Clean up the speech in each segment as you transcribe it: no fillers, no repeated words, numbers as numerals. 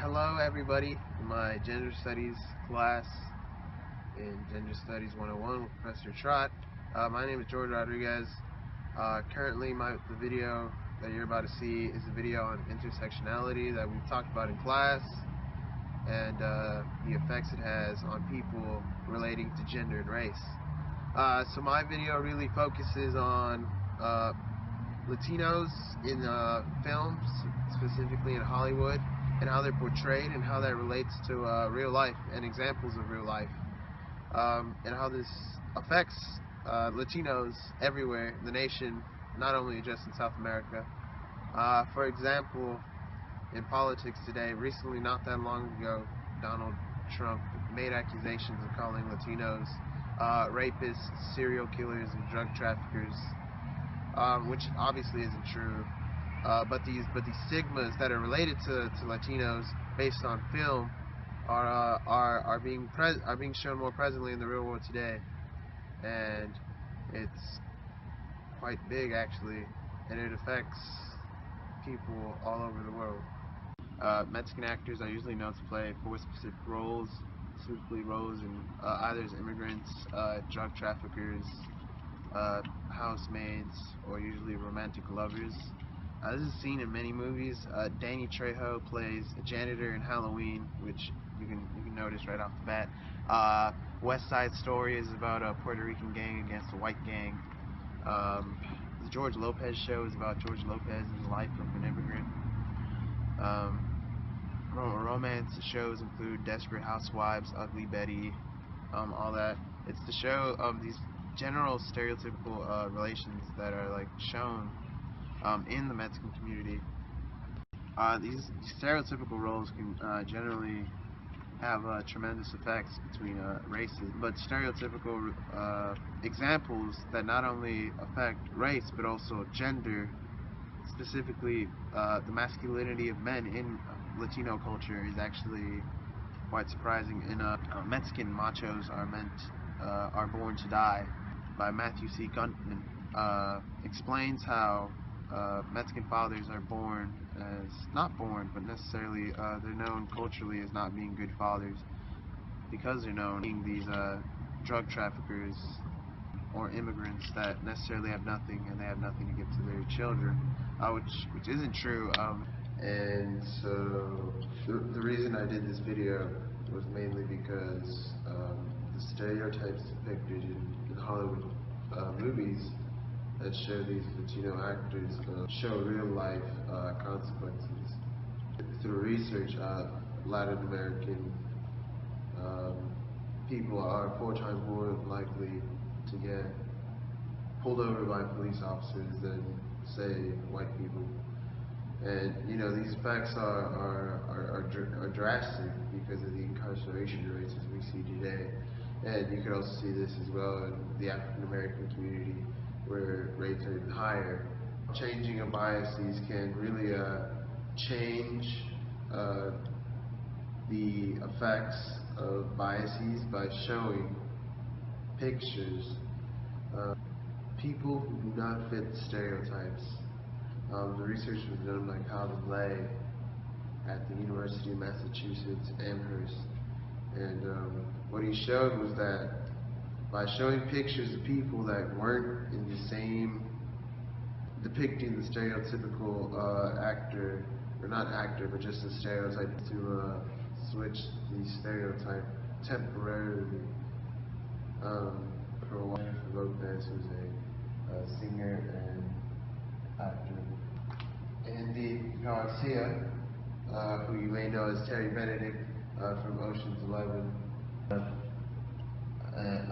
Hello everybody in my gender studies class in Gender Studies 101 with Professor Trott. My name is Jorge Rodriguez. Currently the video that you're about to see is a video on intersectionality that we've talked about in class and the effects it has on people relating to gender and race. So my video really focuses on Latinos in films, specifically in Hollywood, and how they're portrayed and how that relates to real life and examples of real life, and how this affects Latinos everywhere in the nation, not only just in South America. For example, in politics today, recently, not that long ago, Donald Trump made accusations of calling Latinos rapists, serial killers, and drug traffickers, which obviously isn't true. But these stigmas that are related to Latinos based on film are being shown more presently in the real world today, and it's quite big actually, and it affects people all over the world. Mexican actors are usually known to play four specific roles, specifically roles in either as immigrants, drug traffickers, housemaids, or usually romantic lovers. This is seen in many movies. Danny Trejo plays a janitor in Halloween, which you can notice right off the bat. West Side Story is about a Puerto Rican gang against a white gang. The George Lopez show is about George Lopez and the life of an immigrant. Romance shows include Desperate Housewives, Ugly Betty, all that. It's the show of these general stereotypical relations that are like shown in the Mexican community. These stereotypical roles can generally have tremendous effects between races, but stereotypical examples that not only affect race but also gender, specifically the masculinity of men in Latino culture, is actually quite surprising. In Mexican Machos Are Born to Die by Matthew C. Guntman, explains how Mexican fathers are born as, not born, but necessarily they're known culturally as not being good fathers because they're known being these drug traffickers or immigrants that necessarily have nothing, and they have nothing to give to their children, which isn't true. And so the reason I did this video was mainly because the stereotypes depicted in Hollywood movies that show these Latino actors show real life consequences. Through research, Latin American people are 4 times more likely to get pulled over by police officers than, say, white people. And these effects are drastic because of the incarceration rates as we see today. And you can also see this as well in the African American community, where rates are even higher. Changing of biases can really change the effects of biases by showing pictures of people who do not fit the stereotypes. The research was done by Calvin Lay at the University of Massachusetts Amherst, and what he showed was that by showing pictures of people that weren't in the same, depicting the stereotypical actor, or not actor, but just the stereotype, to switch the stereotype temporarily. For a while, Jennifer Lopez, who's a singer and actor. Andy Garcia, who you may know as Terry Benedict from Ocean's 11.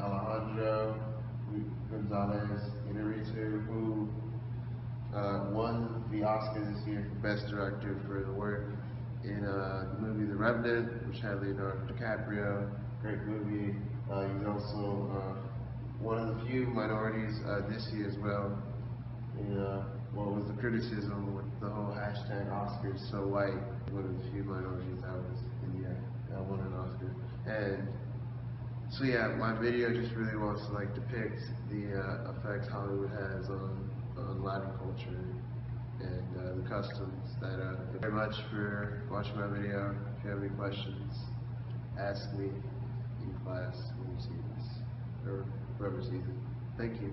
Alejandro Gonzalez Inarritu, who won the Oscar this year for Best Director for the work in the movie The Revenant, which had Leonardo DiCaprio. Great movie. He's also one of the few minorities this year as well. In what was the criticism with the whole hashtag Oscars so white? One of the few minorities that was in the that won an Oscar. And so yeah, my video just really wants to depict the effects Hollywood has on Latin culture and the customs that thank you very much for watching my video. If you have any questions, ask me in class when you see this, or whoever sees it. Thank you.